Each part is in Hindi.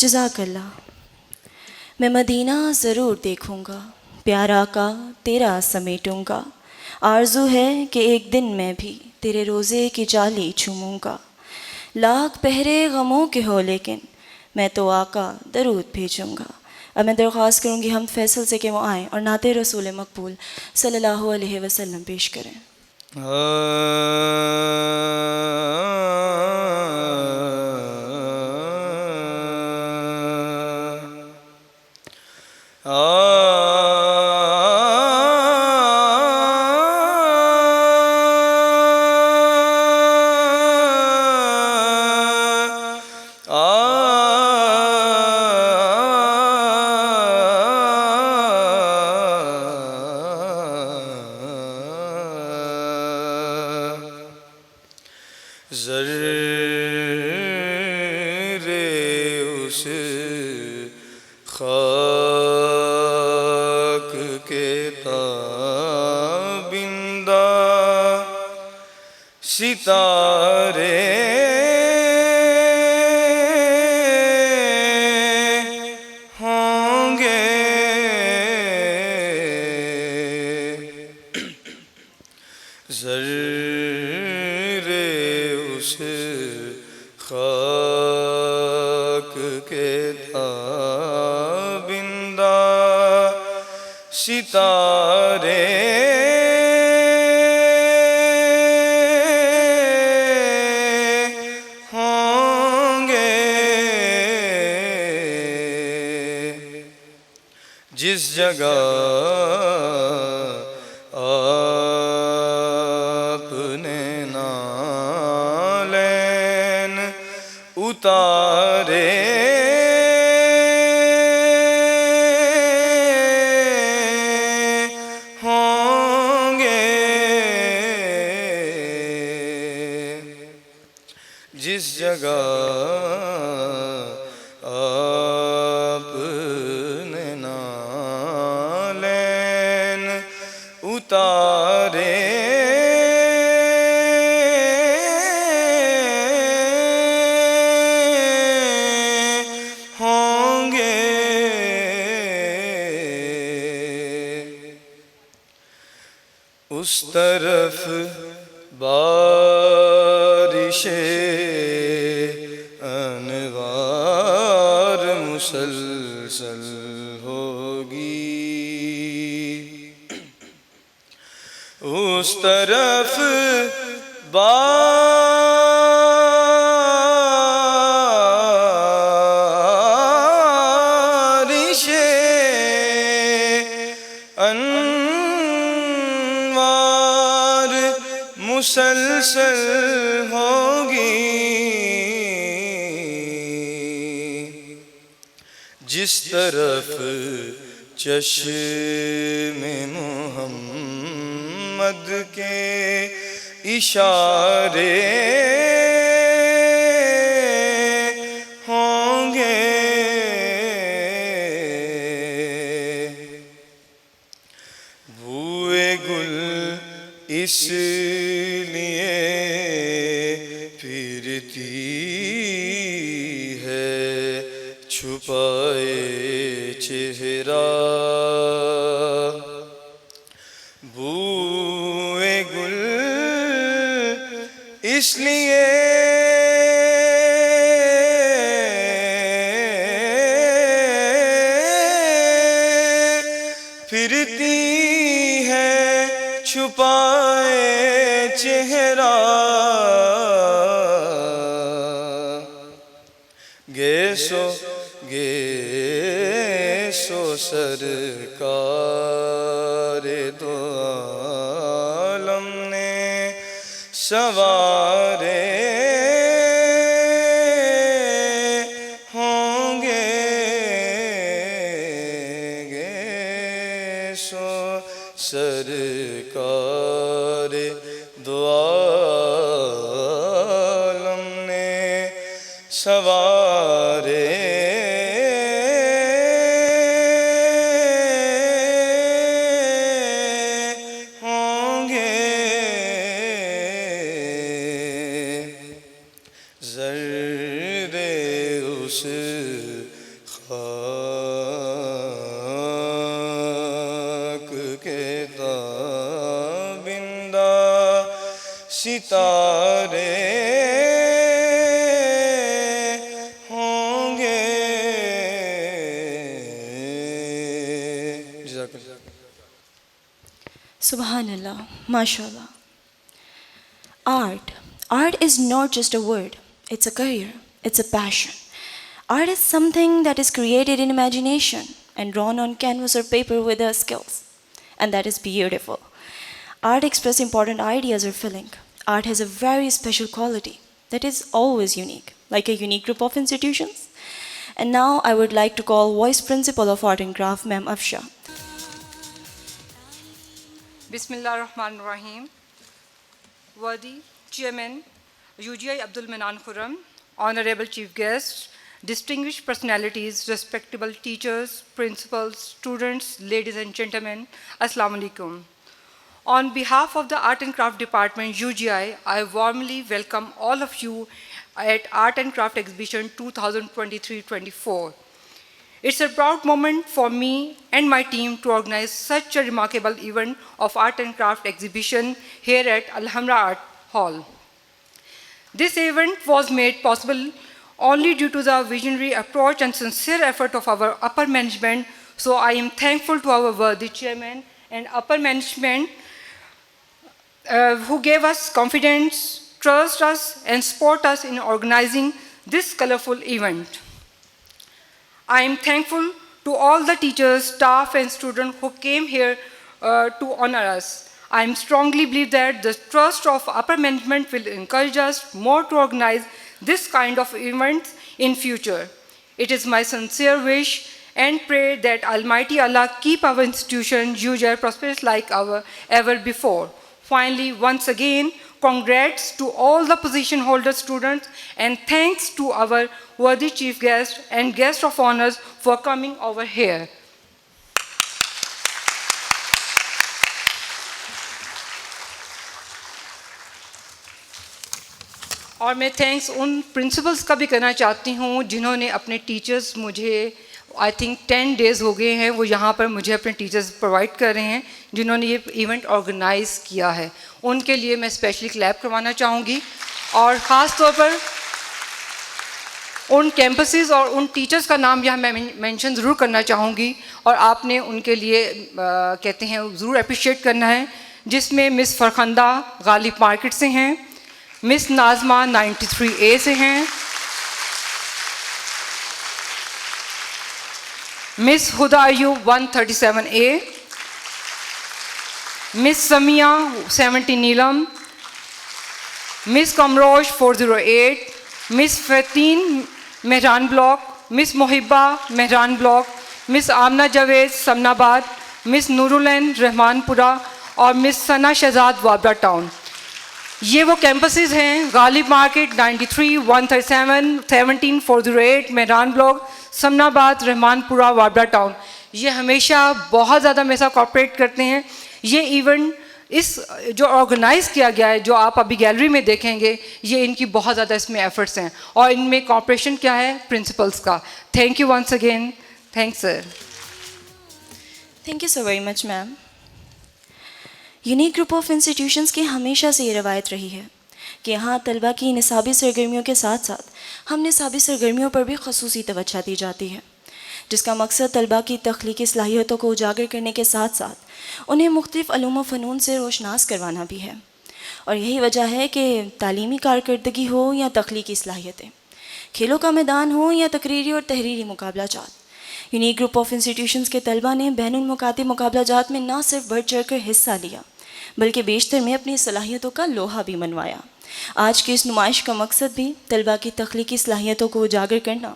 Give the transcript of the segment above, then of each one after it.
जज़ाकल्लाह। मैं मदीना ज़रूर देखूँगा, प्यारा का तेरा समेटूँगा। आरज़ू है कि एक दिन मैं भी तेरे रोज़े की जाली चूमूँगा। लाख पहरे गमों के हो लेकिन मैं तो आका दरूद भेजूँगा। अब मैं दरख्वास्त करूँगी हम फैसल से कि वो आएँ और नाते रसूल मकबूल सल्लल्लाहु अलैहि वसल्लम पेश करें। ज़र्रे उस खाक के ताबिंदा सितारे होंगे। ज़र्रे उस खाक के ताबिंदा सितारे होंगे। जिस जगह आपने नालैन उतारे होंगे। जिस जगह आपने नालैन उतारे होंगे। उस तरफ बारिशे अनवार मुसलसल होगी। उस तरफ बारिशे अनवार मुसलसल होगी। जिस तरफ चश्मे मोहम्मद के इशारे होंगे। इसलिए फिरती है छुपाए चेहरा, गेसो सरकार दो आलम ने सवारे होंगे, गेसो सरकार दो आलम ने सवारे होंगे, ज़र्रे उस खाक के ताबिंदा सितारे Subhanallah, mashallah. Art is not just a word, it's a career, it's a passion. Art is something that is created in imagination and drawn on canvas or paper with our skills. And that is beautiful. Art expresses important ideas or feeling. Art has a very special quality that is always unique, like a unique group of institutions. And now I would like to call Vice Principal of Art and Craft, Ma'am Afsha. Bismillahirrahmanirrahim. Worthy Chairman UGI Abdul Manan Khurram, Honorable Chief Guests, distinguished personalities, respectable teachers, principals, students, ladies and gentlemen, Assalamu alaikum. On behalf of the Art and Craft Department UGI, I warmly welcome all of you at Art and Craft Exhibition 2023-24. It's a proud moment for me and my team to organize such a remarkable event of Art and Craft Exhibition here at Alhambra Art Hall. This event was made possible only due to the visionary approach and sincere effort of our upper management, so I am thankful to our worthy chairman and upper management who gave us confidence, trust us, and support us in organizing this colorful event. I am thankful to all the teachers, staff, and students who came here to honor us. I strongly believe that the trust of upper management will encourage us more to organize this kind of events in future. It is my sincere wish and pray that Almighty Allah keep our institution UGI prosperous like ever before. Finally, once again, congrats to all the position holder students and thanks to our worthy chief guest and guest of honors for coming over here. और मैं थैंक्स उन प्रिंसिपल्स का भी करना चाहती हूँ जिन्होंने अपने टीचर्स मुझे आई थिंक 10 डेज़ हो गए हैं वो यहाँ पर मुझे अपने टीचर्स प्रोवाइड कर रहे हैं जिन्होंने ये इवेंट ऑर्गेनाइज़ किया है उनके लिए मैं स्पेशली क्लैप करवाना चाहूँगी और ख़ास तौर पर उन कैंपसेस और उन टीचर्स का नाम यहाँ मैं मेंशन ज़रूर करना चाहूँगी और आपने उनके लिए कहते हैं ज़रूर अप्रिशिएट करना है जिसमें मिस फरखंदा गालिब मार्केट से हैं मिस नाज़मा 93A से हैं miss Huda Ayub 137A miss Samia 70 Neelam miss Qamrosh 408 miss Fatin Mehran block miss Mohibba Mehran block miss Amna Javed Samanabad miss Noorulain Rehmanpura और मिस सना शहजाद वाबरा टाउन ये वो कैंपसेस हैं Ghalib market 93 137 17 408 Mehran block Samanabad Rehmanpura Wapda town ये हमेशा बहुत ज़्यादा मेरे साथ कॉपरेट करते हैं ये इवेंट इस जो ऑर्गेनाइज़ किया गया है जो आप अभी गैलरी में देखेंगे ये इनकी बहुत ज़्यादा इसमें एफर्ट्स हैं और इनमें कॉपरेशन क्या है प्रिंसिपल्स का thank you once again thanks sir thank you so very much ma'am unique group of institutions की हमेशा से ये रवायत रही है कि यहाँ तलबा की निसाबी सरगर्मियों के साथ साथ हम निसाबी सरगर्मियों पर भी खसूसी तवज्जो दी जाती है, जिसका मकसद तलबा की तख्लीकी सलाहियतों को उजागर करने के साथ साथ उन्हें मुख्तलिफ़ अलूम व फ़नून से रोशनास करवाना भी है। और यही वजह है कि तालीमी कारकर्दगी हो या तख्लीकी सलाहियतें, खेलों का मैदान हो या तकरीरी और तहरीरी मुकाबला जात, यूनिक ग्रुप ऑफ इंस्टीट्यूशंस के तलबा ने बैनुल मुकातिब मुकाबला जात में न सिर्फ बढ़ चढ़ कर हिस्सा लिया बल्कि बेशतर में अपनी सलाहियतों का लोहा भी मनवाया। आज की इस नुमाइश का मकसद भी तलबा की तख्लीकी सलाहियतों को उजागर करना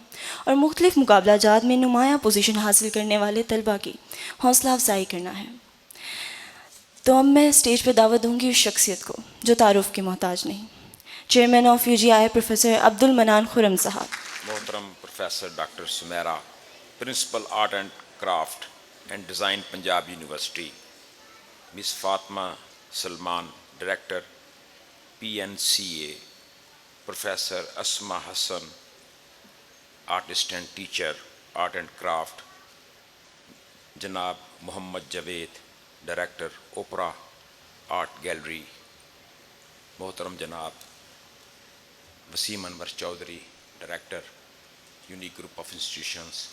और मुख्तलिफ़ मुकाबला जात में नुमाया पोजीशन हासिल करने वाले तलबा की हौसला अफजाई करना है। तो अब मैं स्टेज पर दावत दूंगी उस शख्सियत को जो तारुफ की मोहताज नहीं, chairman of UGI professor Abdul Manan Khurram sahab. मोहतरम professor doctor Sumera, principal art and craft and design Punjab university, miss Fatima Salman director PNCA, professor Asma Hasan artist and teacher art and craft, जनाब Mohammad Javed director opera art gallery, मोहतरम जनाब Waseem Anwar Chaudhry director unique group of institutions,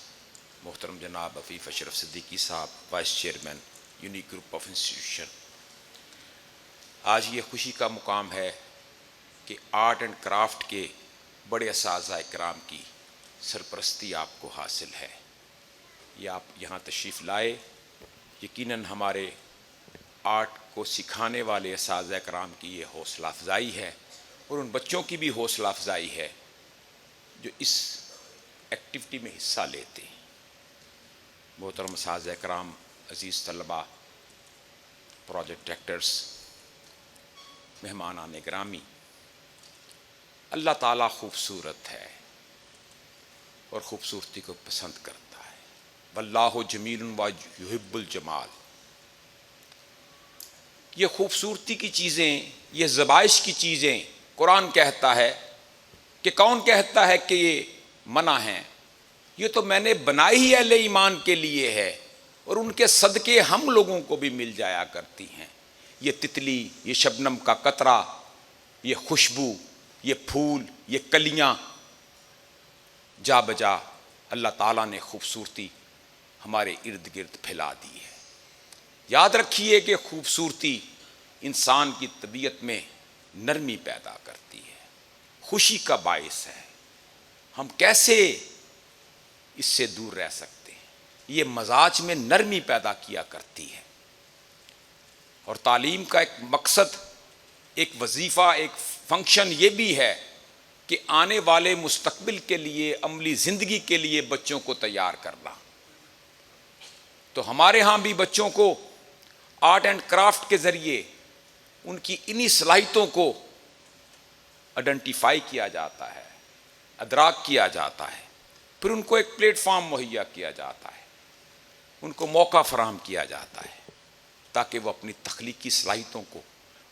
मोहतरम जनाब Afeef Ashraf Siddiqui sahab vice chairman unique group of institution. आज ये खुशी का मुकाम है कि आर्ट एंड क्राफ्ट के बड़े असातिज़ा इकराम की सरपरस्ती आपको हासिल है। ये आप यहाँ तशरीफ़ लाए, यकीनन हमारे आर्ट को सिखाने वाले असातिज़ा इकराम की ये हौसला अफजाई है और उन बच्चों की भी हौसला अफजाई है जो इस एक्टिविटी में हिस्सा लेते हैं। मोहतरम असातिज़ा इकराम, अज़ीज़ तलबा, प्रोजेक्ट डायरेक्टर्स, मेहमान आने ग्रामी, अल्लाह ताला खूबसूरत है और ख़ूबसूरती को पसंद करता है। वल्लाहु जमीलुन व युहिब्बुल जमाल। ये खूबसूरती की चीज़ें, ये ज़बाइश की चीज़ें कुरान कहता है कि कौन कहता है कि ये मना हैं? ये तो मैंने बनाई ही अहले ईमान के लिए है और उनके सदक़े हम लोगों को भी मिल जाया करती हैं। ये तितली, ये शबनम का कतरा, ये खुशबू, ये फूल, ये कलियाँ, जा बजा अल्लाह ताला ने खूबसूरती हमारे इर्द गिर्द फैला दी है। याद रखिए कि खूबसूरती इंसान की तबीयत में नरमी पैदा करती है, खुशी का बायस है। हम कैसे इससे दूर रह सकते हैं? ये मजाज में नरमी पैदा किया करती है। और तालीम का एक मकसद, एक वजीफ़ा, एक फंक्शन ये भी है कि आने वाले मुस्तकबिल के लिए, अमली ज़िंदगी के लिए बच्चों को तैयार करना। तो हमारे यहाँ भी बच्चों को आर्ट एंड क्राफ्ट के ज़रिए उनकी इन्हीं सलाहियतों को आइडेंटिफाई किया जाता है, अदराक किया जाता है, फिर उनको एक प्लेटफॉर्म मुहैया किया जाता है, उनको मौका फराहम किया जाता है ताकि वो अपनी तख्लीकी सलाहियतों को,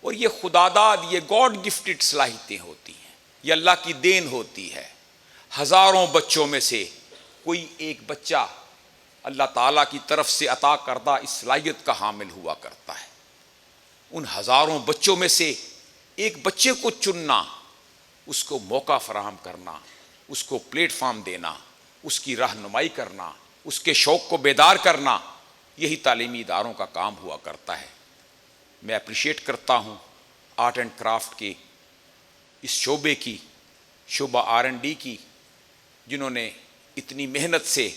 और ये खुदादाद, ये गॉड गिफ्टेड सलाहियतें होती हैं, ये अल्लाह की देन होती है। हज़ारों बच्चों में से कोई एक बच्चा अल्लाह ताला की तरफ से अता करदा इस सलाहियत का हामिल हुआ करता है। उन हज़ारों बच्चों में से एक बच्चे को चुनना, उसको मौका फराहम करना, उसको प्लेटफॉर्म देना, उसकी रहनुमाई करना, उसके शौक़ को बेदार करना, यही तालीमी इदारों का काम हुआ करता है। मैं अप्रिशिएट करता हूँ आर्ट एंड क्राफ्ट के इस शोबे की, शोबा R&D की, जिन्होंने इतनी मेहनत से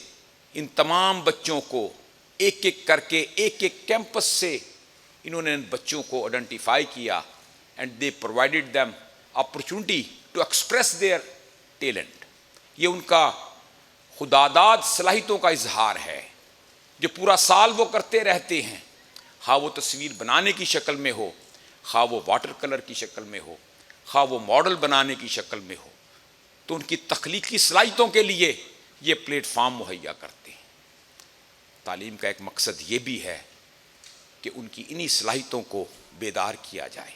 इन तमाम बच्चों को एक एक करके, एक एक कैंपस से इन्होंने इन बच्चों को आइडेंटिफाई किया and they provided them opportunity to express their talent. ये उनका खुदादाद सलाहियतों का इजहार है जो पूरा साल वो करते रहते हैं, हाँ वो तस्वीर बनाने की शक्ल में हो, हाँ वो वाटर कलर की शक्ल में हो, हाँ वो मॉडल बनाने की शक्ल में हो। तो उनकी तख्लीकी सलाहियतों के लिए ये प्लेटफॉर्म मुहैया करते हैं। तालीम का एक मकसद ये भी है कि उनकी इन्हीं सलाहियतों को बेदार किया जाए।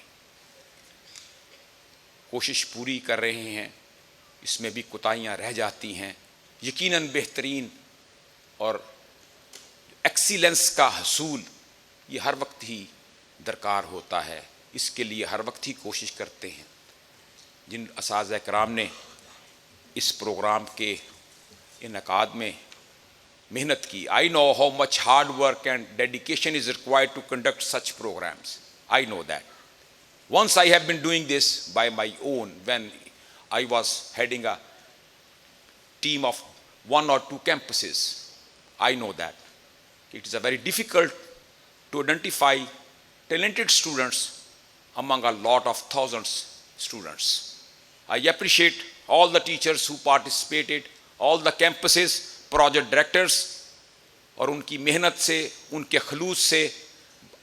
कोशिश पूरी कर रहे हैं, इसमें भी कोताहियाँ रह जाती हैं। यकीनन बेहतरीन और एक्सीलेंस का हसूल ये हर वक्त ही दरकार होता है, इसके लिए हर वक्त ही कोशिश करते हैं। जिन असातिज़ा कराम ने इस प्रोग्राम के इनकाद में मेहनत की। I know how much hard work and dedication is required to conduct such programs. I know that. Once I have been doing this by my own when I was heading a team of 1 or 2 campuses. I know that it is a very difficult to identify talented students among a lot of thousands students. I appreciate all the teachers who participated, all the campuses, project directors, और उनकी मेहनत से, उनके खलूस से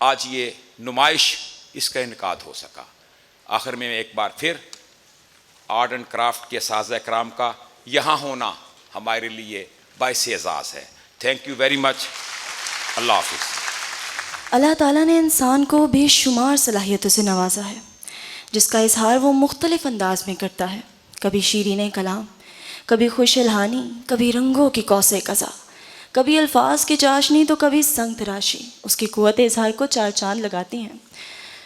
आज ये नुमाइश इसका इनकाद हो सका। आखिर में एक बार फिर आर्ट एंड क्राफ्ट के असातिज़ा कराम का यहाँ होना हमारे लिए बाइस एज़ाज़ है। Thank you very much. Allah हाफ़िज़। अल्लाह ताला ने इंसान को बेशुमार सलाहियतों से नवाजा है, जिसका इजहार वो मुख्तलिफ़ अंदाज में करता है। कभी शीरीन कलाम, कभी खुश इल्हानी, कभी रंगों की कौसे कज़ा, कभी अल्फाज की चाशनी तो कभी संग तराशी उसकी क़ुव्वत इजहार को 4 चांद लगाती हैं।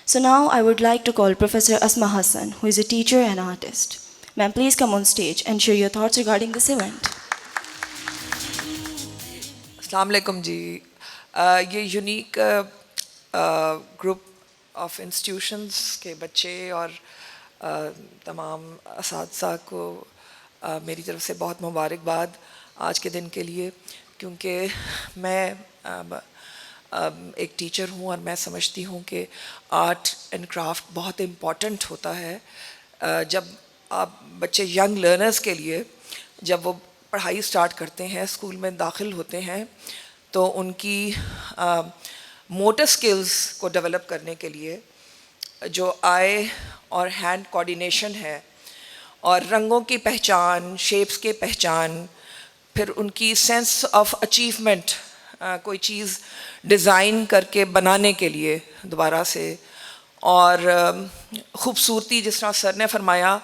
So now I would like to call Professor Asma Hassan, who is a teacher and artist. Ma'am, please come on stage and share your thoughts regarding this event. अस्सलाम वालेकुम जी। ये यूनिक ग्रुप ऑफ इंस्टीट्यूशंस के बच्चे और तमाम असातिज़ा को मेरी तरफ से बहुत मुबारकबाद आज के दिन के लिए, क्योंकि मैं एक टीचर हूँ और मैं समझती हूँ कि आर्ट एंड क्राफ्ट बहुत इम्पॉर्टेंट होता है। जब आप बच्चे यंग लर्नर्स के लिए जब वो पढ़ाई स्टार्ट करते हैं, स्कूल में दाखिल होते हैं, तो उनकी मोटर स्किल्स को डेवलप करने के लिए जो आई और हैंड कोऑर्डिनेशन है और रंगों की पहचान, शेप्स के पहचान, फिर उनकी सेंस ऑफ अचीवमेंट, कोई चीज़ डिज़ाइन करके बनाने के लिए दोबारा से, और ख़ूबसूरती, जिस तरह सर ने फरमाया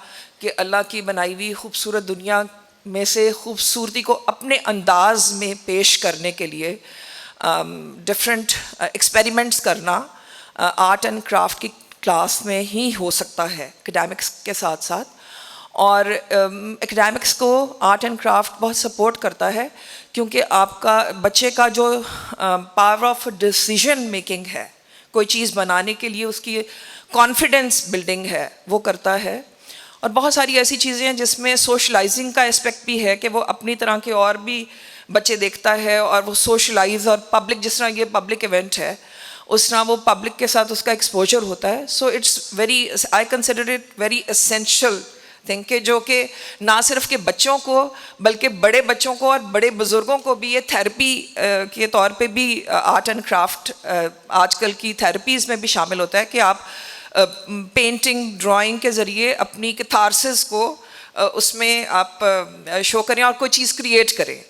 कि अल्लाह की बनाई हुई खूबसूरत दुनिया में से खूबसूरती को अपने अंदाज में पेश करने के लिए डिफरेंट एक्सपेरिमेंट्स करना आर्ट एंड क्राफ्ट की क्लास में ही हो सकता है एकेडमिक्स के साथ साथ। और एकेडमिक्स को आर्ट एंड क्राफ्ट बहुत सपोर्ट करता है, क्योंकि आपका बच्चे का जो पावर ऑफ डिसीजन मेकिंग है, कोई चीज़ बनाने के लिए उसकी कॉन्फिडेंस बिल्डिंग है, वो करता है। और बहुत सारी ऐसी चीज़ें हैं जिसमें सोशलाइजिंग का एस्पेक्ट भी है कि वो अपनी तरह के और भी बच्चे देखता है और वो सोशलाइज, और पब्लिक, जिस तरह ये पब्लिक इवेंट है उस तरह वो पब्लिक के साथ उसका एक्सपोजर होता है। So it's very, I consider it very essential thing कि जो कि ना सिर्फ के बच्चों को बल्कि बड़े बच्चों को और बड़े बुज़ुर्गों को भी ये थेरेपी के तौर पे भी आर्ट एंड क्राफ्ट आजकल की थेरेपीज़ में भी शामिल होता है कि आप पेंटिंग, ड्राइंग के ज़रिए अपनी कैथारसिस को उसमें आप शो करें और कोई चीज़ क्रिएट करें।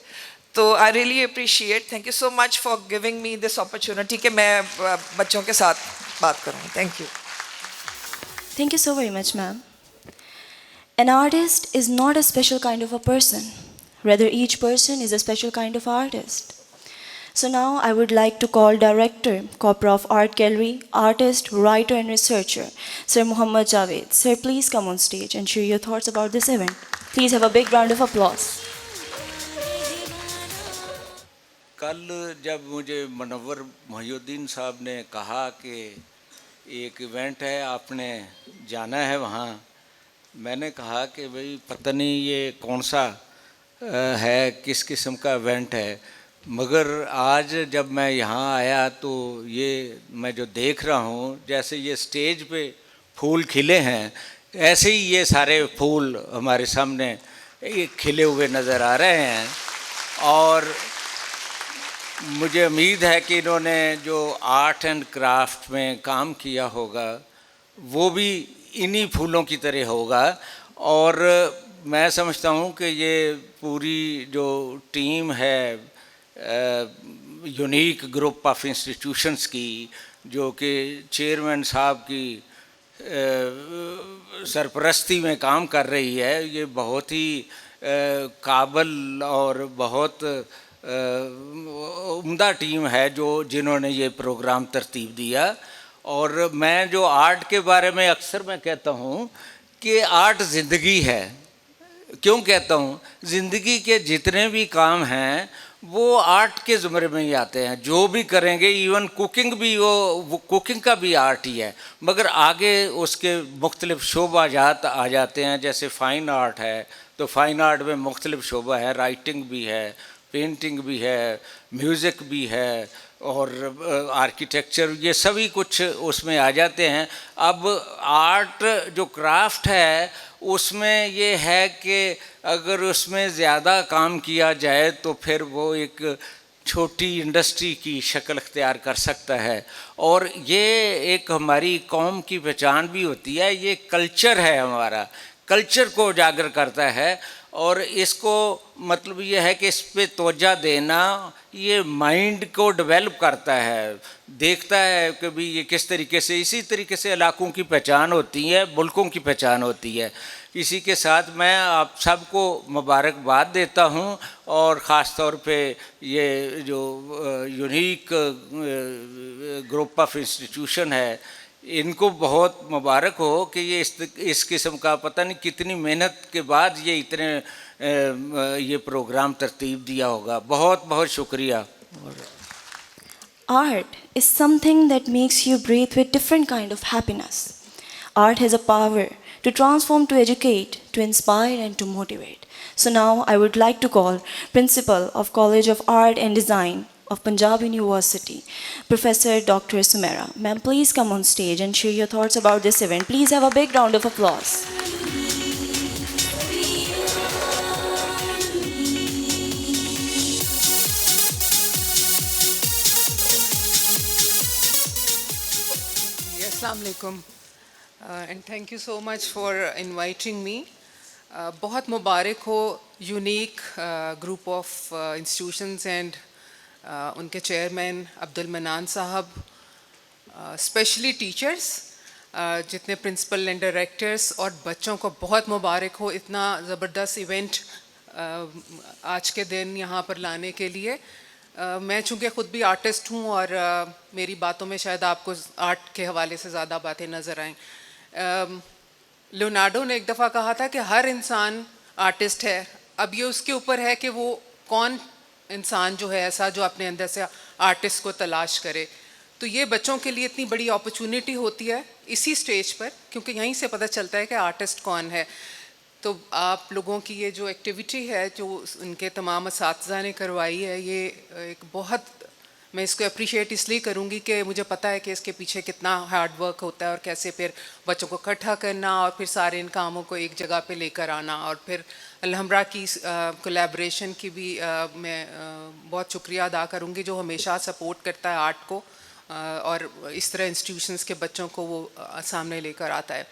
तो I really appreciate, thank you so much for giving me this opportunity कि मैं बच्चों के साथ बात करूँ। Thank you. Thank you so very much, ma'am. An artist is not a special kind of a person. Rather, each person is a special kind of artist. So now I would like to call Director, Corporate of Art Gallery, artist, writer and researcher, Sir Muhammad Javed. Sir, please come on stage and share your thoughts about this event. Please have a big round of applause. कल जब मुझे मुनव्वर मोहिउद्दीन साहब ने कहा कि एक इवेंट है, आपने जाना है वहाँ, मैंने कहा कि भाई पता नहीं ये कौन सा है, किस किस्म का इवेंट है, मगर आज जब मैं यहाँ आया तो ये मैं जो देख रहा हूँ, जैसे ये स्टेज पे फूल खिले हैं, ऐसे ही ये सारे फूल हमारे सामने ये खिले हुए नज़र आ रहे हैं। और मुझे उम्मीद है कि इन्होंने जो आर्ट एंड क्राफ्ट में काम किया होगा वो भी इन्हीं फूलों की तरह होगा। और मैं समझता हूँ कि ये पूरी जो टीम है यूनिक ग्रुप ऑफ इंस्टीट्यूशंस की, जो कि चेयरमैन साहब की सरपरस्ती में काम कर रही है, ये बहुत ही काबिल और बहुत उम्दा टीम है जिन्होंने ये प्रोग्राम तरतीब दिया। और मैं जो आर्ट के बारे में अक्सर मैं कहता हूँ कि आर्ट ज़िंदगी है। क्यों कहता हूँ? ज़िंदगी के जितने भी काम हैं वो आर्ट के ज़ुमरे में ही आते हैं। जो भी करेंगे, इवन कुकिंग भी, वो कुकिंग का भी आर्ट ही है, मगर आगे उसके मुख्तलिफ शोबा जात आ जाते हैं। जैसे फ़ाइन आर्ट है तो फ़ाइन आर्ट में मुख्तलिफ शोबा है, राइटिंग भी है, पेंटिंग भी है, म्यूज़िक भी है और आर्किटेक्चर, ये सभी कुछ उसमें आ जाते हैं। अब आर्ट जो क्राफ्ट है उसमें ये है कि अगर उसमें ज़्यादा काम किया जाए तो फिर वो एक छोटी इंडस्ट्री की शक्ल अख्तियार कर सकता है। और ये एक हमारी कौम की पहचान भी होती है, ये कल्चर है, हमारा कल्चर को उजागर करता है। और इसको मतलब ये है कि इस पे तवज्जो देना ये माइंड को डेवलप करता है, देखता है कि भी ये किस तरीके से, इसी तरीके से इलाकों की पहचान होती है, मुल्कों की पहचान होती है। इसी के साथ मैं आप सबको मुबारकबाद देता हूँ और ख़ास तौर पे ये जो यूनिक ग्रुप ऑफ इंस्टीट्यूशन है, इनको बहुत मुबारक हो कि ये इस किस्म का पता नहीं कितनी मेहनत के बाद ये इतने ये प्रोग्राम तरतीब दिया होगा। बहुत बहुत शुक्रिया। Art is something that makes you breathe with different kind of happiness. Art has a power to transform, to educate, to inspire and to motivate. So now I would like to call Principal of College of Art and Design of Punjab University, Professor Dr. Sumera. Ma'am, please come on stage and share your thoughts about this event. Please have a big round of applause. Assalamu alaikum and thank you so much for inviting me. बहुत मुबारक हो unique group of institutions and उनके चेयरमैन अब्दुल मनान साहब, स्पेशली टीचर्स, जितने प्रिंसिपल एंड डायरेक्टर्स और बच्चों को बहुत मुबारक हो इतना ज़बरदस्त इवेंट आज के दिन यहाँ पर लाने के लिए। मैं चूँकि ख़ुद भी आर्टिस्ट हूँ और मेरी बातों में शायद आपको आर्ट के हवाले से ज़्यादा बातें नज़र आएँ। लियोनार्डो ने एक दफ़ा कहा था कि हर इंसान आर्टिस्ट है, अब ये उसके ऊपर है कि वो कौन इंसान जो है ऐसा जो अपने अंदर से आर्टिस्ट को तलाश करे। तो ये बच्चों के लिए इतनी बड़ी अपॉर्चुनिटी होती है इसी स्टेज पर, क्योंकि यहीं से पता चलता है कि आर्टिस्ट कौन है। तो आप लोगों की ये जो एक्टिविटी है जो उनके तमाम असातिज़ा ने करवाई है, ये एक बहुत, मैं इसको अप्रिशिएट इसलिए करूँगी कि मुझे पता है कि इसके पीछे कितना हार्ड वर्क होता है और कैसे फिर बच्चों को इकट्ठा करना और फिर सारे इन कामों को एक जगह पे लेकर आना। और फिर अलहमरा की कोलैबोरेशन की भी मैं बहुत शुक्रिया अदा करूँगी, जो हमेशा सपोर्ट करता है आर्ट को और इस तरह इंस्टीट्यूशंस के बच्चों को वो सामने लेकर आता है।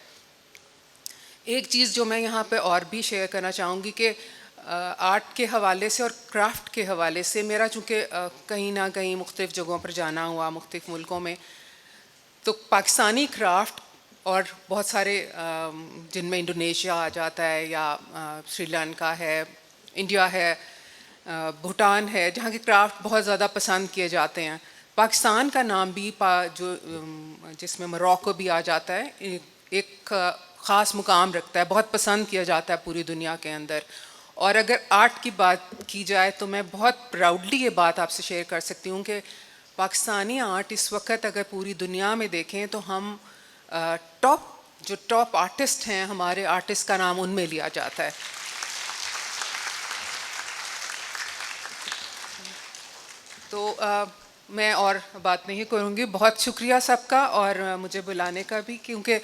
एक चीज़ जो मैं यहाँ पे और भी शेयर करना चाहूँगी कि आर्ट के हवाले से और क्राफ्ट के हवाले से मेरा चूँकि कहीं ना कहीं मुख्तलिफ़ जगहों पर जाना हुआ मुख्तलिफ़ मुल्कों में, तो पाकिस्तानी क्राफ्ट और बहुत सारे जिनमें इंडोनेशिया आ जाता है या श्रीलंका है, इंडिया है, भूटान है, जहाँ के क्राफ्ट बहुत ज़्यादा पसंद किए जाते हैं। पाकिस्तान का नाम भी जो जिसमें मोरक्को भी आ जाता है, एक ख़ास मुकाम रखता है, बहुत पसंद किया जाता है पूरी दुनिया के अंदर। और अगर आर्ट की बात की जाए तो मैं बहुत प्राउडली ये बात आपसे शेयर कर सकती हूँ कि पाकिस्तानी आर्ट इस वक्त अगर पूरी दुनिया में देखें तो हम टॉप आर्टिस्ट हैं, हमारे आर्टिस्ट का नाम उनमें लिया जाता है। तो मैं और बात नहीं करूँगी, बहुत शुक्रिया सबका और मुझे बुलाने का भी, क्योंकि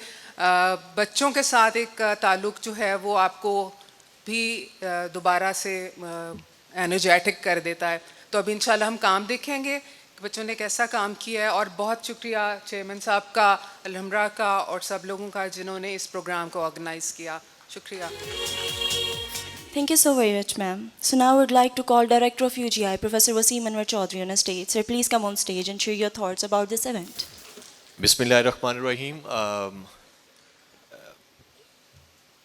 बच्चों के साथ एक ताल्लुक़ जो है वो आपको भी दोबारा से एनर्जेटिक कर देता है। तो अब इंशाल्लाह हम काम देखेंगे कि बच्चों ने कैसा काम किया है। और बहुत शुक्रिया चेयरमैन साहब का, अलहमरा का और सब लोगों का जिन्होंने इस प्रोग्राम को ऑर्गेनाइज़ किया। शुक्रिया। Thank you so very much, ma'am. So now I would like to call Director of UGI, Professor Wasim Anwar Chaudhry on stage. Sir, please come on stage and share your thoughts about this event. बिस्मिल्लाहिर्रहमानिर्रहीम।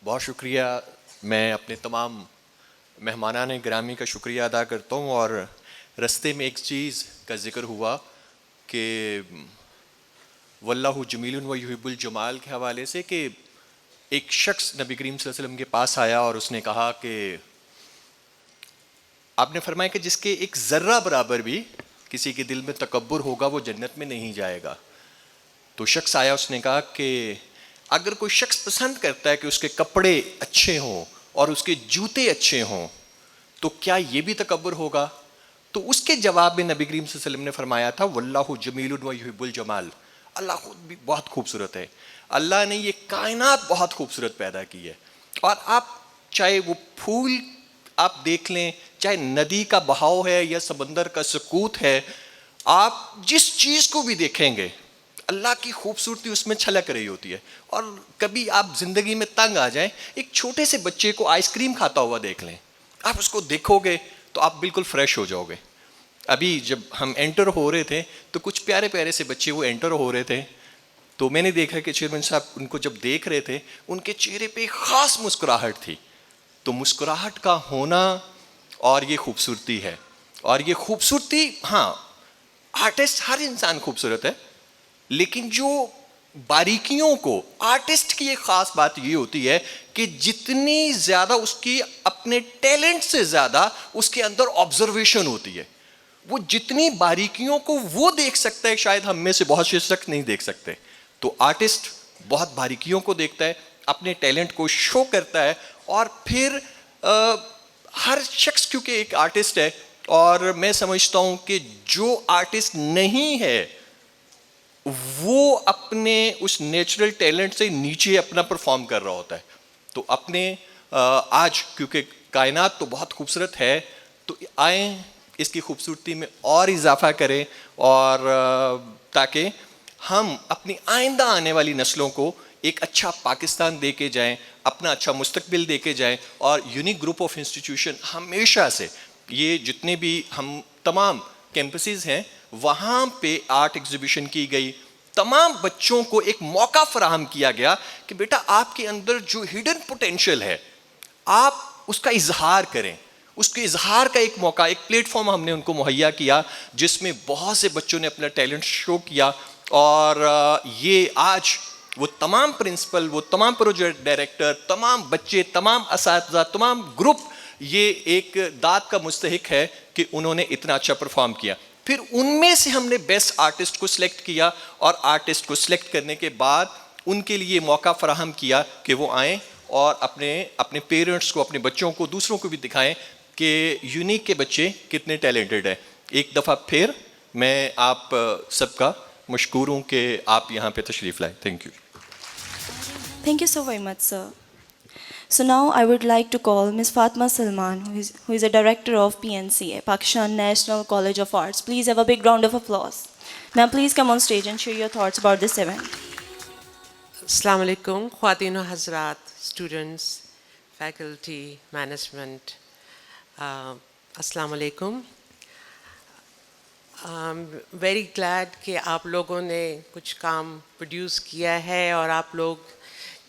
बहुत शुक्रिया। मैं अपने तमाम मेहमानान गिरामी का शुक्रिया अदा करता हूँ। और रस्ते में एक चीज़ का ज़िक्र हुआ कि वल्लाहु जमीलुन व युहिब्बुल जमाल के हवाले से, कि एक शख्स नबी करीम सल्लल्लाहु अलैहि वसल्लम के पास आया और उसने कहा कि आपने फरमाया कि जिसके एक ज़र्रा बराबर भी किसी के दिल में तकब्बुर होगा वो जन्नत में नहीं जाएगा। तो शख्स आया, उसने कहा कि अगर कोई शख्स पसंद करता है कि उसके कपड़े अच्छे हों और उसके जूते अच्छे हों तो क्या ये भी तकब्बुर होगा? तो उसके जवाब में नबी करीम सल्लल्लाहु अलैहि वसल्लम ने फरमाया था, वल्लाहु जमीलुन व युहिब्बुल जमाल, अल्लाह खुद भी बहुत खूबसूरत है, अल्लाह ने ये कायनात बहुत खूबसूरत पैदा की है। और आप चाहे वो फूल आप देख लें, चाहे नदी का बहाव है या समंदर का सकूत है, आप जिस चीज़ को भी देखेंगे अल्लाह की खूबसूरती उसमें छलक रही होती है। और कभी आप ज़िंदगी में तंग आ जाएं, एक छोटे से बच्चे को आइसक्रीम खाता हुआ देख लें, आप उसको देखोगे तो आप बिल्कुल फ्रेश हो जाओगे। अभी जब हम एंटर हो रहे थे तो कुछ प्यारे प्यारे से बच्चे वो एंटर हो रहे थे, तो मैंने देखा कि चेयरमैन साहब उनको जब देख रहे थे उनके चेहरे पे ख़ास मुस्कुराहट थी। तो मुस्कुराहट का होना और ये खूबसूरती है। और ये खूबसूरती, हाँ आर्टिस्ट, हर इंसान खूबसूरत है, लेकिन जो बारीकियों को, आर्टिस्ट की एक ख़ास बात ये होती है कि जितनी ज़्यादा उसकी अपने टैलेंट से ज़्यादा उसके अंदर ऑब्जर्वेशन होती है, वो जितनी बारीकियों को वो देख सकता है शायद हम में से बहुत से शख्स नहीं देख सकते। तो आर्टिस्ट बहुत बारीकियों को देखता है, अपने टैलेंट को शो करता है, और फिर हर शख्स क्योंकि एक आर्टिस्ट है, और मैं समझता हूँ कि जो आर्टिस्ट नहीं है वो अपने उस नेचुरल टैलेंट से नीचे अपना परफॉर्म कर रहा होता है। तो अपने आज क्योंकि कायनात तो बहुत खूबसूरत है, तो आए इसकी खूबसूरती में और इजाफा करें, और ताकि हम अपनी आइंदा आने वाली नस्लों को एक अच्छा पाकिस्तान दे के जाएँ, अपना अच्छा मुस्तकबिल दे के जाएँ। और यूनिक ग्रुप ऑफ इंस्टीट्यूशन हमेशा से, ये जितने भी हम तमाम कैंपसेस हैं वहाँ पे आर्ट एग्जीबिशन की गई, तमाम बच्चों को एक मौका फराहम किया गया कि बेटा आपके अंदर जो हिडन पोटेंशियल है आप उसका इजहार करें। उसके इजहार का एक मौका, एक प्लेटफॉर्म हमने उनको मुहैया किया जिसमें बहुत से बच्चों ने अपना टैलेंट शो किया। और ये आज वो तमाम प्रिंसिपल, वो तमाम प्रोजेक्ट डायरेक्टर, तमाम बच्चे, तमाम असातिज़ा, तमाम ग्रुप ये एक दाद का मुस्तहिक है कि उन्होंने इतना अच्छा परफॉर्म किया। फिर उनमें से हमने बेस्ट आर्टिस्ट को सिलेक्ट किया, और आर्टिस्ट को सिलेक्ट करने के बाद उनके लिए मौका फराहम किया कि वो आएँ और अपने पेरेंट्स को, अपने बच्चों को, दूसरों को भी दिखाएं कि यूनिक के बच्चे कितने टैलेंटेड हैं। एक दफ़ा फिर मैं आप सबका मशकूर हूँ कि आप यहाँ पे तशरीफ़ लाए। Thank you. Thank you so very much, sir. So now I would like to call Ms. Fatma Salman, who is a director of PNCA, Pakistan National College of Arts. Please have a big round of applause. Ma'am, please come on stage and share your thoughts about this event. Assalamu alaikum, Khwateen o Hazrat, students, faculty, management. Assalamu alaikum. Very glad कि आप लोगों ने कुछ काम प्रोड्यूस किया है, और आप लोग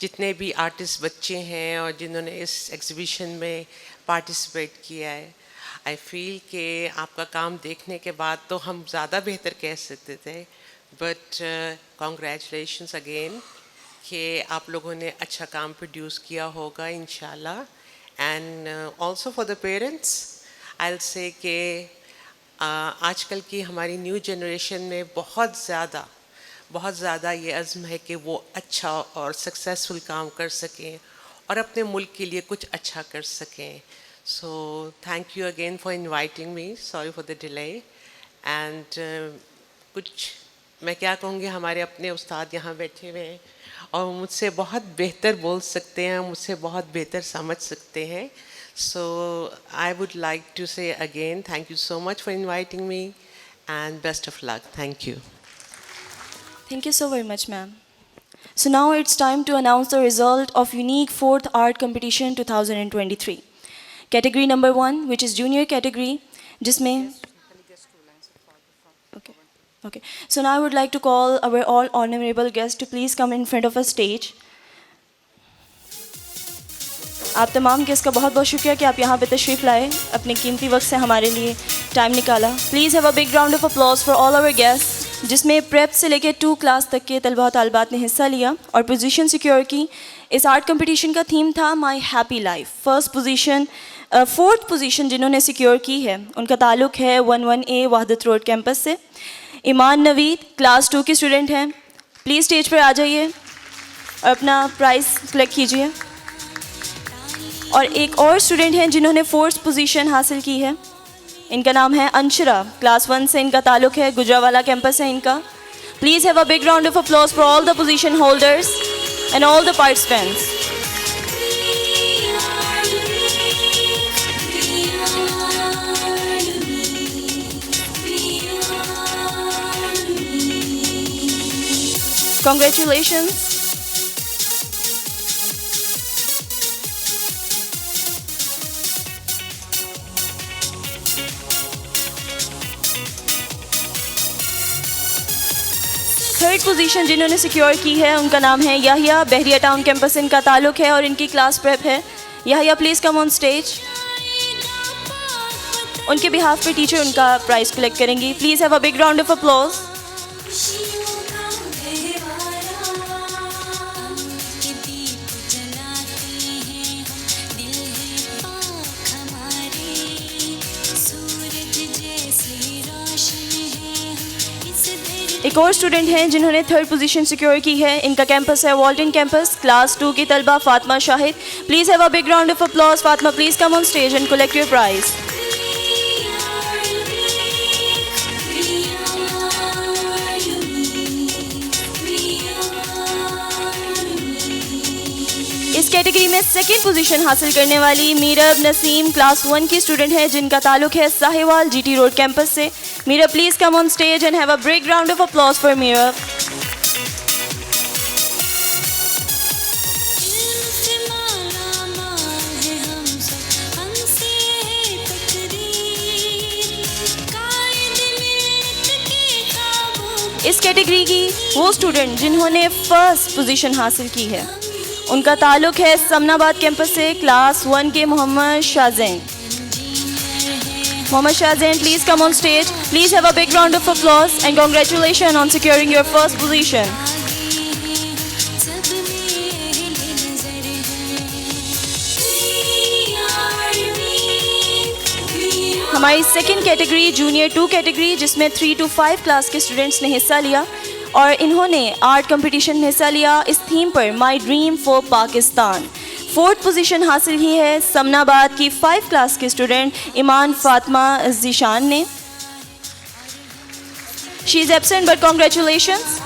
जितने भी आर्टिस्ट बच्चे हैं और जिन्होंने इस एग्ज़िबिशन में पार्टिसिपेट किया है, आई फील कि आपका काम देखने के बाद तो हम ज़्यादा बेहतर कह सकते थे, बट कॉन्ग्रेचुलेशंस अगेन कि आप लोगों ने अच्छा काम प्रोड्यूस किया होगा इंशाल्लाह। And also for the parents I will say कि आजकल की हमारी न्यू जनरेशन में बहुत ज़्यादा ये अज़्म है कि वो अच्छा और सक्सेसफुल काम कर सकें और अपने मुल्क के लिए कुछ अच्छा कर सकें। So thank you again for inviting me, sorry for the delay. And कुछ मैं क्या कहूँगी, हमारे अपने उस्ताद यहाँ बैठे हुए हैं और मुझसे बहुत बेहतर बोल सकते हैं, मुझसे बहुत बेहतर समझ सकते हैं। So I would like to say again, thank you so much for inviting me, and best of luck. Thank you. Thank you so very much, ma'am. So now it's time to announce the result of Unique 4th Art Competition 2023. Category number 1, which is junior category, जिसमें Okay. So now I would like to call our all honorable guests to please come in front of a stage. आप तमाम गेस्ट का बहुत बहुत शुक्रिया कि आप यहाँ पे तशरीफ़ लाए, अपने कीमती वक्त से हमारे लिए टाइम निकाला. Please have a big round of applause for all our guests. जिसमें प्रेप से लेकर 2 क्लास तक के तलबा तालबात ने हिस्सा लिया और पोजीशन सिक्योर की। इस आर्ट कंपटीशन का थीम था my happy life. Fourth position जिन्होंने सिक्योर की है उनका ताल्लुक़ है 11A वहदत रोड कैंपस से। ईमान नवीद क्लास 2 की स्टूडेंट हैं, प्लीज़ स्टेज पर आ जाइए और अपना प्राइज़ कलेक्ट कीजिए। और एक और स्टूडेंट हैं जिन्होंने 4th पोजीशन हासिल की है, इनका नाम है अंशरा, क्लास 1 से इनका ताल्लुक़ है, गुजरावाला कैंपस है इनका। Please have a big round of applause for all the position holders and all the participants. Congratulations. Third position जिन्होंने सिक्योर की है उनका नाम है याहिया, बहरिया टाउन कैंपस से इनका ताल्लुक़ है और इनकी क्लास प्रेप है। Yahya please come on stage. उनके बिहाफ पे टीचर उनका प्राइज़ कलेक्ट करेंगी। Please have a big round of applause. एक और स्टूडेंट हैं जिन्होंने थर्ड पोजीशन सिक्योर की है, इनका कैंपस है वॉल्टन कैंपस, क्लास 2 की तलबा Fatima Shahid. Please have a big round of applause. Fatima please come on stage and collect your prize. इस कैटेगरी में सेकेंड पोजीशन हासिल करने वाली मीरब नसीम क्लास 1 की स्टूडेंट है जिनका ताल्लुक़ है साहिवाल GT रोड कैंपस से। Meerab please come on stage and have a big round of applause for Meerab. इस कैटेगरी की वो स्टूडेंट जिन्होंने फर्स्ट पोजीशन हासिल की है उनका ताल्लुक़ है समनाबाद कैंपस से, क्लास 1 के Mohammad Shahzain. Mohammad Shahzain please come on stage. Please have a big round of applause and congratulation on securing your first position. हमारी सेकेंड कैटेगरी जूनियर 2 कैटेगरी जिसमें 3 to 5 क्लास के स्टूडेंट्स ने हिस्सा लिया और इन्होंने आर्ट कंपटीशन में हिस्सा लिया इस थीम पर my dream for Pakistan. Fourth position हासिल की है समनाबाद की 5 क्लास के स्टूडेंट ईमान फातिमा जीशान ने। She is absent but congratulations.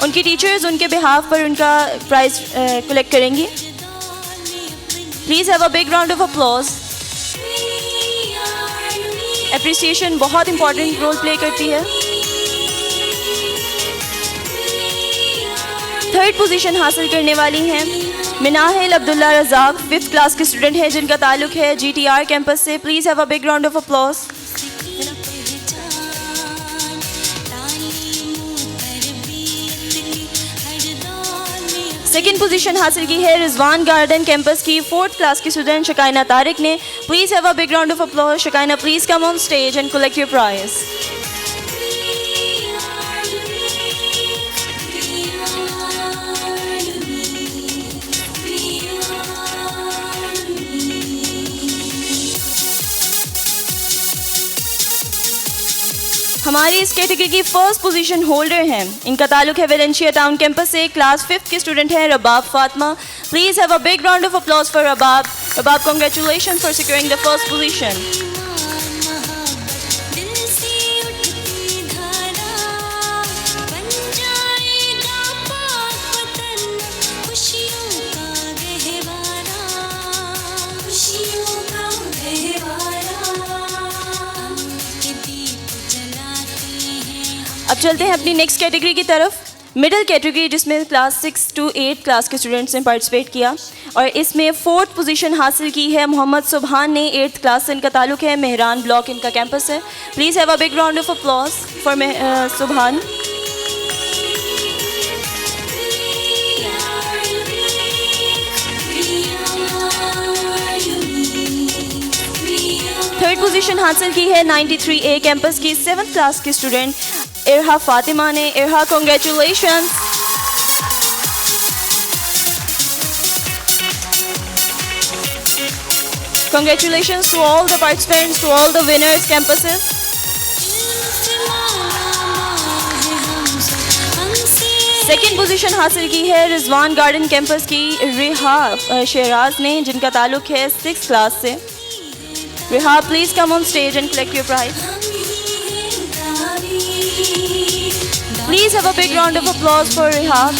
उनकी टीचर्स उनके बिहाफ पर उनका प्राइज़ कलेक्ट करेंगी। Please have a big round of applause. Appreciation बहुत इंपॉर्टेंट रोल प्ले करती है। थर्ड पोजीशन हासिल करने वाली हैं मिनाहिल अब्दुल्ला रज़ाक 5th क्लास के स्टूडेंट हैं जिनका ताल्लुक़ है GTR कैंपस से। Please have a big round of applause. Second position हासिल की है रिजवान गार्डन कैंपस की 4th क्लास की स्टूडेंट शकाइना तारिक ने। Please have a big round of applause. Shakaina please come on stage and collect your prize. हमारी इस कैटेगरी की फर्स्ट पोजीशन होल्डर हैं, इनका ताल्लुक़ है वेलेंशिया टाउन कैंपस से, क्लास 5th के स्टूडेंट हैं Rabab Fatima. Please have a big round of applause for Rabab. Rabab congratulation for securing the first position. अब चलते हैं अपनी नेक्स्ट कैटेगरी की तरफ, मिडिल कैटेगरी जिसमें क्लास 6 to 8 क्लास के स्टूडेंट्स ने पार्टिसिपेट किया और इसमें 4th पोजीशन हासिल की है मोहम्मद सुबहान ने 8th क्लास से। इनका ताल्लुक़ है मेहरान ब्लॉक, इनका कैंपस है। Please have a big round of applause for सुबहान। थर्ड पोजीशन हासिल की है 93A कैंपस की 7th क्लास की स्टूडेंट इरहा फातिमा ने। Irha, congratulation. Congratulations to all the participants, to all the winners campuses. Second position हासिल की है रिजवान गार्डन कैंपस की रिहा शेराज ने, जिनका ताल्लुक है 6th क्लास से। Riha, please come on stage and collect your prize. Please have a big round of applause for Riha.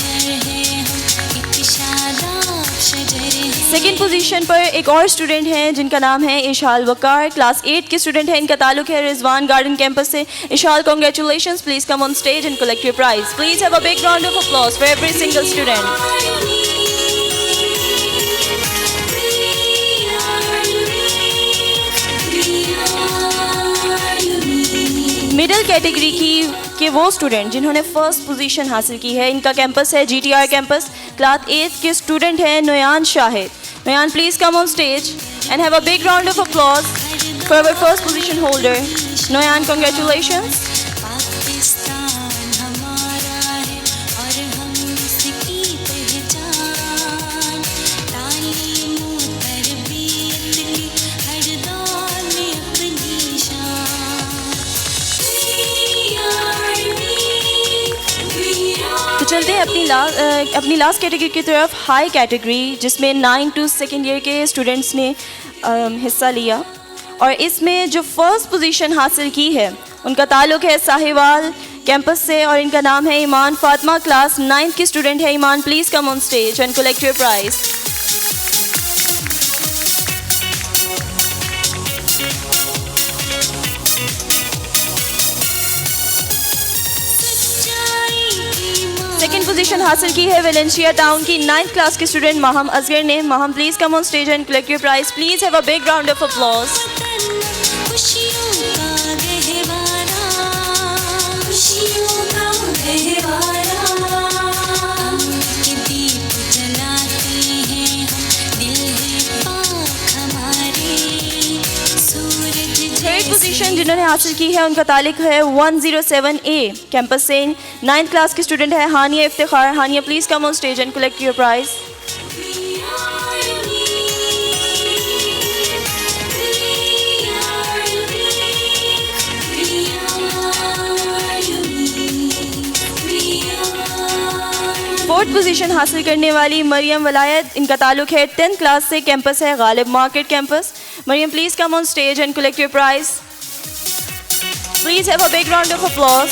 Second position पर एक और स्टूडेंट हैं जिनका नाम है इशाल वकार, क्लास 8 के स्टूडेंट हैं। इनका ताल्लुक है रिजवान गार्डन कैंपस से। Ishal, congratulations, please come on stage and collect your prize. Please have a big round of applause for every single student. Middle category के वो स्टूडेंट जिन्होंने फर्स्ट पोजीशन हासिल की है, इनका कैंपस है GTR कैंपस। क्लास 8 के स्टूडेंट हैं Noyan Shahid. Noyan, please come on stage and have a big round of applause for our first position holder. Noyan, congratulations. चलते हैं अपनी लास्ट कैटेगरी की तरफ, हाई कैटेगरी, जिसमें 9 to 2nd ईयर के स्टूडेंट्स ने हिस्सा लिया। और इसमें जो फर्स्ट पोजीशन हासिल की है उनका ताल्लुक है साहिवाल कैंपस से और इनका नाम है ईमान फातिमा। क्लास 9th की स्टूडेंट है Iman, please come on stage and collect your prize. Second position हासिल की है वेलेंशिया टाउन की 9th क्लास के स्टूडेंट माहम असगर ने। Maham, please come on stage and collect your prize. Please have a big round of applause. Third position जिन्होंने हासिल की है उनका ताल्लुक है 107A कैंपस से। 9th क्लास की स्टूडेंट है Hania Iftikhar. Hania, please come on stage and collect your prize. Fourth position हासिल करने वाली मरियम वलायत, इनका ताल्लुक है 10th क्लास से। कैंपस है Ghalib market campus. Maryam, please come on stage and collect your prize. Please have a big round of applause.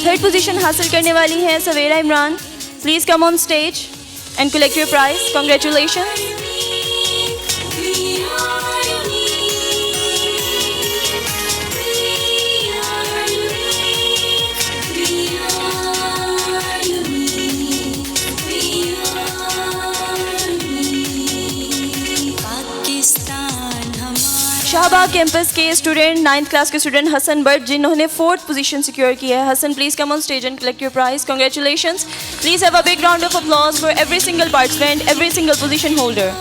Third position हासिल करने वाली है Savera Imran. Please come on stage and collect your prize. Congratulation. Shahbagh campus के स्टूडेंट 9th क्लास के स्टूडेंट हसन बट, जिन्होंने 4th पोजीशन सिक्योर की है। Hasan, please come on stage and collect your prize. Congratulations. Please have a big round of applause for every single participant, every single position holder.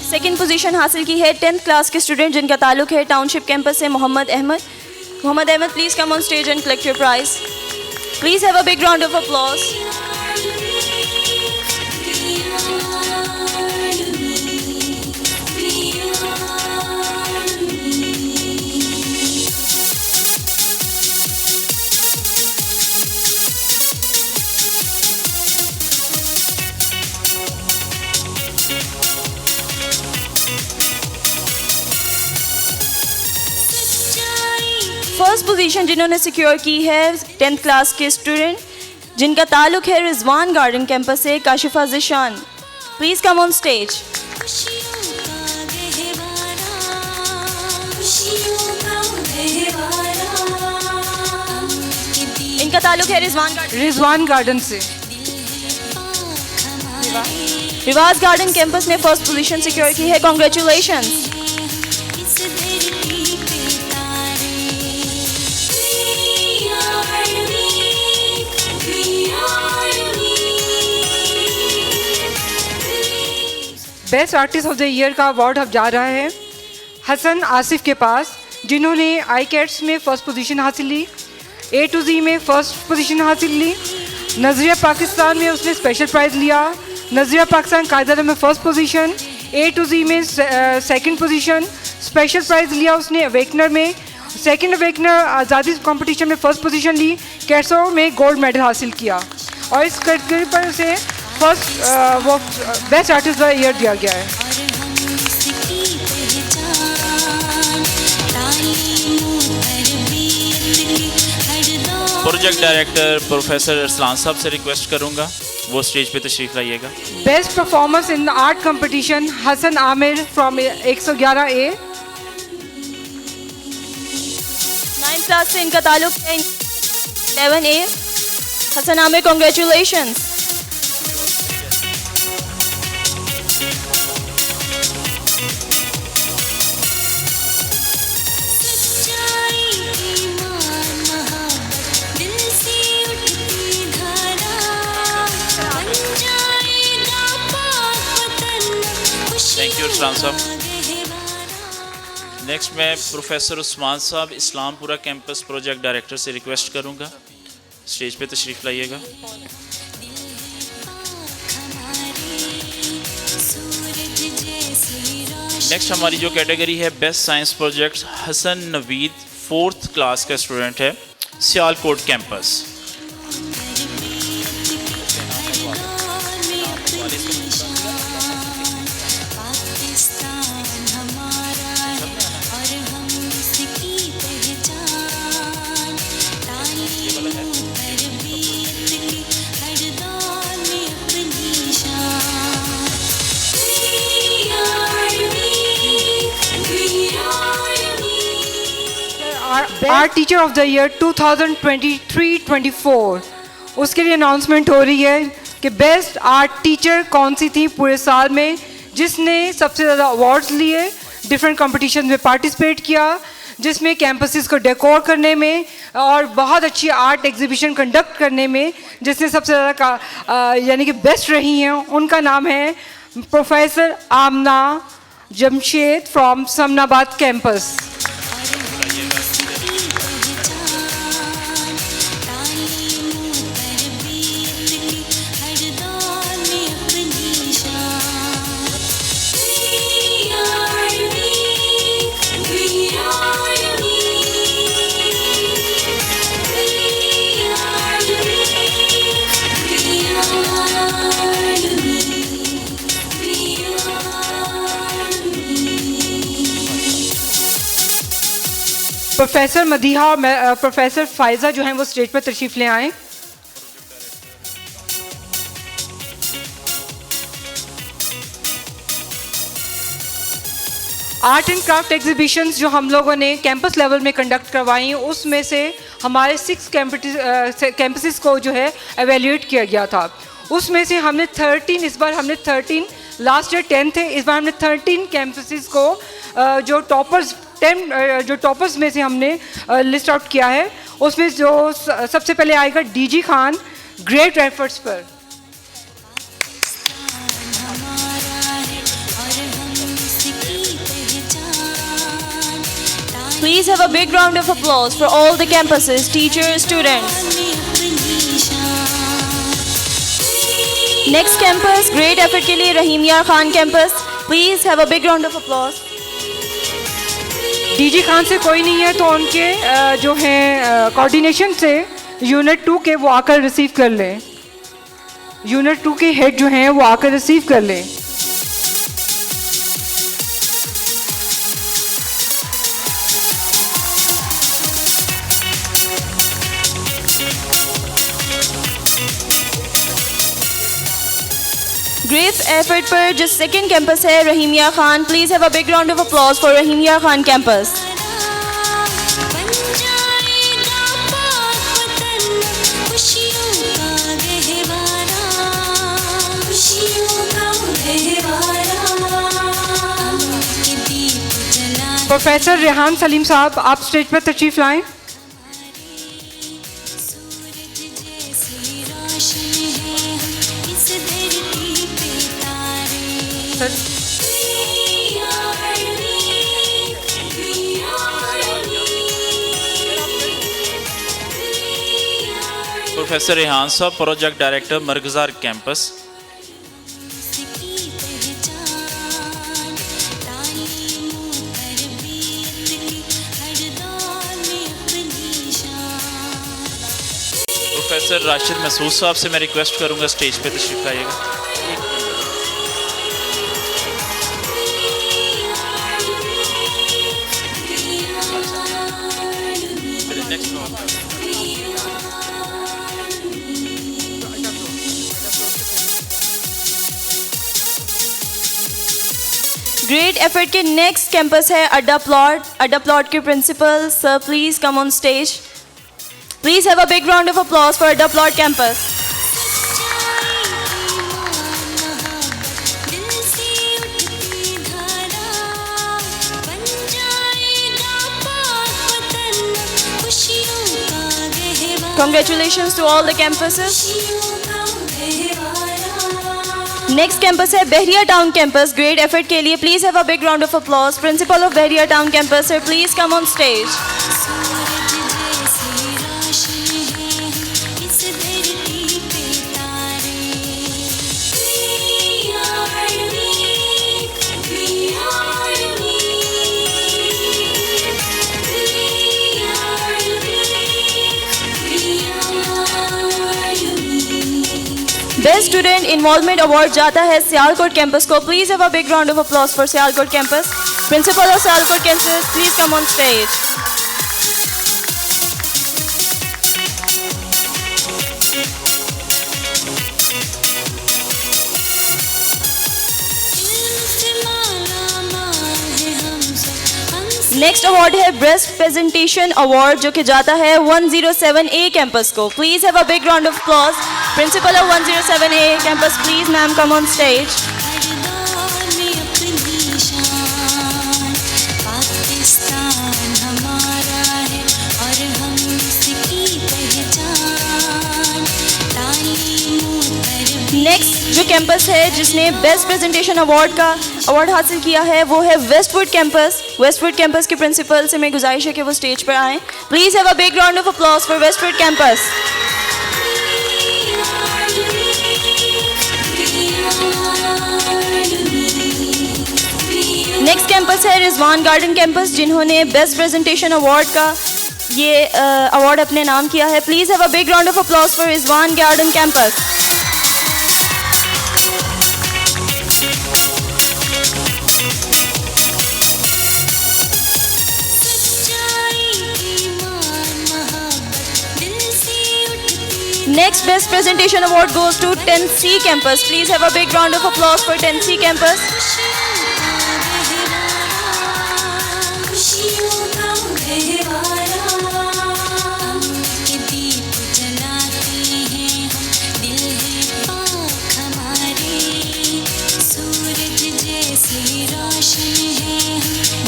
Second position हासिल की है 10th क्लास के स्टूडेंट जिनका ताल्लुक है टाउनशिप कैंपस से Mohammad Ahmad. Mohammad Ahmad, please come on stage and collect your prize. Please have a big round of applause. First position जिन्होंने सिक्योर की है 10th क्लास के स्टूडेंट जिनका ताल्लुक है रिजवान गार्डन कैंपस से, Kashifa Zeeshan. Please come on stage. इनका ताल्लुक है रिजवान गार्डन से। रिवाज गार्डन कैंपस ने फर्स्ट पोजीशन सिक्योर की है, congratulations. Best artist of the year का अवार्ड अब जा रहा है हसन आसिफ के पास, जिन्होंने आई कैट्स में फ़र्स्ट पोजीशन हासिल ली, A to Z में फ़र्स्ट पोजीशन हासिल ली, नज़रिया पाकिस्तान में उसने स्पेशल प्राइज़ लिया, नज़रिया पाकिस्तान कायदा में first position, A to Z में सेकंड पोजीशन, स्पेशल प्राइज़ लिया उसने अवेकनर में, सेकंड अवेकनर आज़ादी कंपटीशन में फ़र्स्ट पोजीशन ली, कैसो में गोल्ड मेडल हासिल किया और इस कैटेगरी पर उसे फर्स्ट वो best artist of the year दिया गया है। प्रोजेक्ट डायरेक्टर प्रोफेसर अरसलान साहब से रिक्वेस्ट करूंगा वो स्टेज पे तशरीफ लाइएगा। Best performance in art competition Hasan Amir from 111A। 9th class से इनका ताल्लुक है 11A। Hasan Amir, congratulations. Thank you Arsalan sahab. Next मैं professor Usman sahab Islampura campus project director से रिक्वेस्ट करूंगा स्टेज पे तशरीफ लाइएगा। नेक्स्ट हमारी जो कैटेगरी है best science project, Hasan Naveed 4th class का स्टूडेंट है, Sialkot campus. Art teacher of the year 2023-24 उसके लिए अनाउंसमेंट हो रही है कि बेस्ट आर्ट टीचर कौन सी थी पूरे साल में, जिसने सबसे ज़्यादा अवार्ड्स लिए, डिफरेंट कंपटीशन में पार्टिसिपेट किया, जिसमें कैंपसेस को डेकोर करने में और बहुत अच्छी आर्ट एग्जीबिशन कंडक्ट करने में जिसने सबसे ज़्यादा यानी कि बेस्ट रही हैं। उनका नाम है professor Amna Jamshed from Samanabad campus. Professor Madiha और प्रोफेसर फायजा जो हैं वो स्टेज पर तशरीफ ले आएँ। आर्ट एंड क्राफ्ट एग्जीबिशंस जो हम लोगों ने कैंपस लेवल में कंडक्ट करवाई, उसमें से हमारे 6 कैंपसेस को जो है एवेल्यूएट किया गया था। उसमें से हमने 13 इस बार हमने 13 लास्ट ईयर 10 थे, इस बार हमने 13 कैंपसेस को जो टॉपर्स 10 जो टॉपर्स में से हमने लिस्ट आउट किया है। उसमें जो सबसे पहले आएगा डीजी खान ग्रेट एफर्ट्स पर। Please have a big round of applause for all the campuses, teachers, students. Next campus, great effort के लिए रहीम यार Khan campus. Please have a big round of applause. DG Khan से कोई नहीं है तो उनके जो हैं कोऑर्डिनेशन से यूनिट 2 के वो आकर रिसीव कर लें। यूनिट 2 के हेड जो हैं वो आकर रिसीव कर लें। ग्रेट एफर्ट पर जो सेकंड कैंपस है Rahimia Khan, please have a big round of applause for Rahimia Khan campus. Professor Rehan Saleem sahab, आप स्टेज पर तशरीफ लाएं। Professor Rehan sahab, project director Marghzar campus. Professor Rashid Mehsood sahab से मैं रिक्वेस्ट करूंगा स्टेज पे तशरीफ लाइएगा। ग्रेट एफर्ट के नेक्स्ट कैंपस है अड्डा प्लॉट। अड्डा प्लॉट के principal sir please come on stage. Please have a big round of applause for Adda Plot campus. Congratulations to all the campuses. Next campus है बहरिया टाउन कैंपस। Great effort के लिए please have a big round of applause. Principal of Bahria town campus sir, please come on stage. Best student involvement award जाता है सियालकोट कैंपस को। Please have a big round of applause for Sialkot campus. Principle of Sialkot campus please come on stage. Next award है बेस्ट प्रेजेंटेशन अवार्ड जो कि जाता है 107A कैंपस को। Please have a big round of applause. Principle of 107A campus please ma'am come on stage. Next जो कैंपस है जिसने बेस्ट प्रेजेंटेशन अवार्ड का अवार्ड हासिल किया है वो है वेस्टवुड कैंपस। वेस्टवुड कैंपस के प्रिंसिपल से मैं गुजारिश है कि वो स्टेज पर आएं। Please have a big round of applause for Westwood campus. Next campus है रिजवान गार्डन कैंपस जिन्होंने बेस्ट प्रेजेंटेशन अवार्ड का ये अवार्ड अपने नाम किया है। Please have a big round of applause for Rizwan garden campus. Next best presentation award goes to 10C campus. Please have a big round of applause for 10C campus.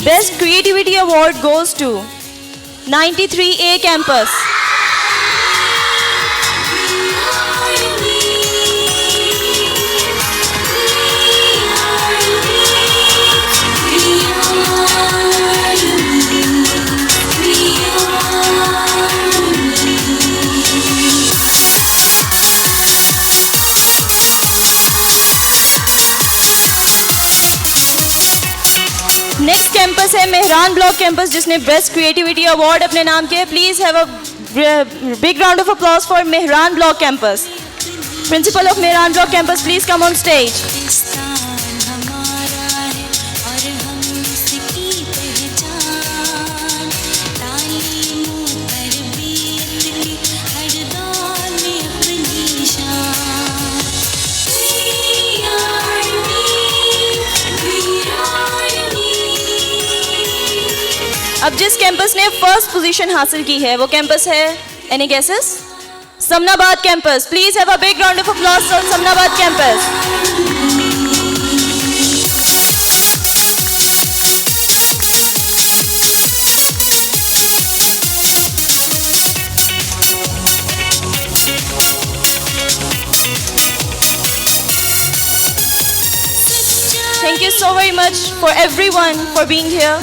Best creativity award goes to 93A campus. Next campus है मेहरान ब्लॉक कैंपस जिसने बेस्ट क्रिएटिविटी अवार्ड अपने नाम किया है। Please have a big round of applause for Mehran block campus. Principle of Mehran block campus please come on stage. अब जिस कैंपस ने फर्स्ट पोजीशन हासिल की है वो कैंपस है, any guesses? Samanabad campus. Please have a big round of applause for Samanabad campus. Thank you so very much for everyone for being here.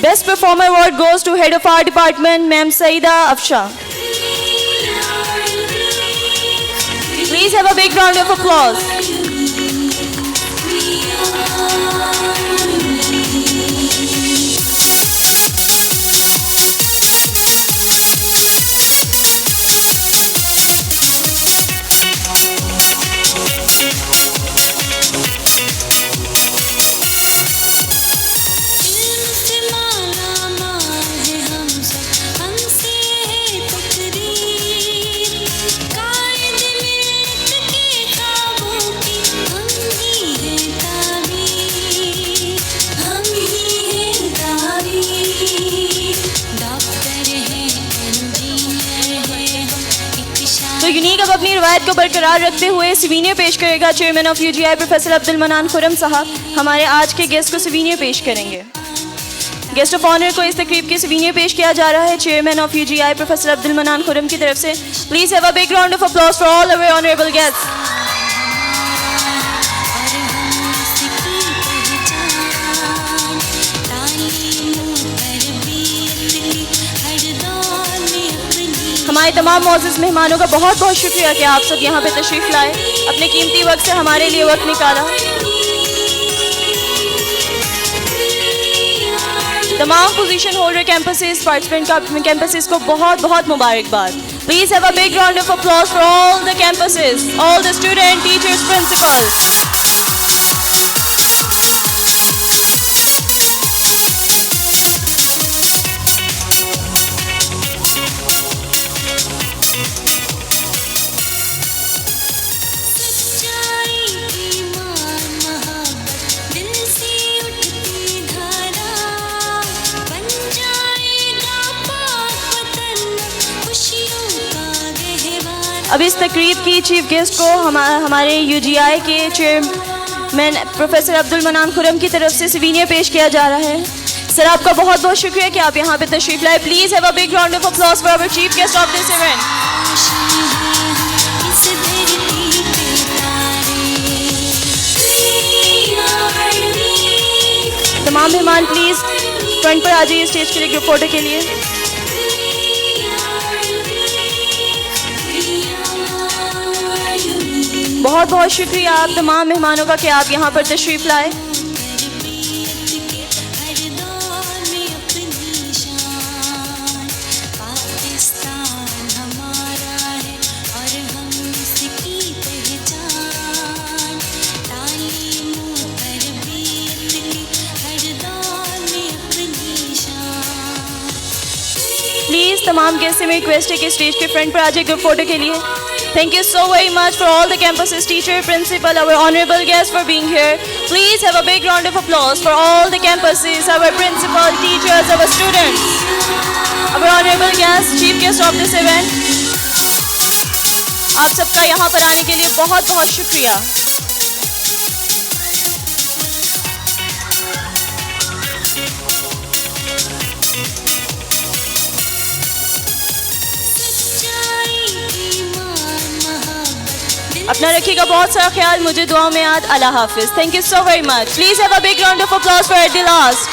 Best Performer Award goes to Head of Art Department, Ma'am Saida Afsha. Please have a big round of applause. तो यूनिक अब अपनी रवायत को बरकरार रखते हुए सिवीनियर पेश करेगा chairman of UGI professor Abdul Manan Khurram साहब. हमारे आज के गेस्ट को सिवीनियर पेश करेंगे. गेस्ट ऑफ ऑनर को इस तकरीब के सिवीनियर पेश किया जा रहा है chairman of UGI professor Abdul Manan Khurram की तरफ से. Please have a big round of applause for all our honourable guests. हमारे तमाम मौजूद मेहमानों का बहुत बहुत शुक्रिया कि आप सब यहाँ पे तशरीफ़ लाए, अपने कीमती वक्त से हमारे लिए वक्त निकाला. तमाम position holder campuses, participant campuses को बहुत बहुत मुबारकबाद. Please have a big round of applause for all the campuses, all the student, teachers, principles. अब इस तकरीब की चीफ गेस्ट को हमारे यूजीआई के चेयरमैन प्रोफेसर अब्दुल मनान खुरम की तरफ से सिवीनियर पेश किया जा रहा है. सर, आपका बहुत बहुत शुक्रिया कि आप यहाँ पे तशरीफ लाए. Please have a big round of applause for our chief guest of this event. तमाम मेहमान प्लीज फ्रंट पर आ जाइए स्टेज के लिए ग्रुप फोटो के लिए. बहुत बहुत शुक्रिया आप तमाम मेहमानों का कि आप यहाँ पर तशरीफ़ लाए. प्लीज़ तमाम गेस्ट से मेरी रिक्वेस्ट है कि स्टेज के फ्रंट पर आ जाए ग्रुप फोटो के लिए. Thank you so very much for all the campuses, teacher, principal, our honorable guests for being here. Please have a big round of applause for all the campuses, our principal, teachers, our students, our honorable guests, chief guest of this event. आप सबका यहाँ पर आने के लिए बहुत बहुत शुक्रिया. अपना रखिएगा बहुत सारा ख्याल. मुझे दुआओं में याद. अल्लाह हाफिज. Thank you so very much. Please have a big round of applause for at the last.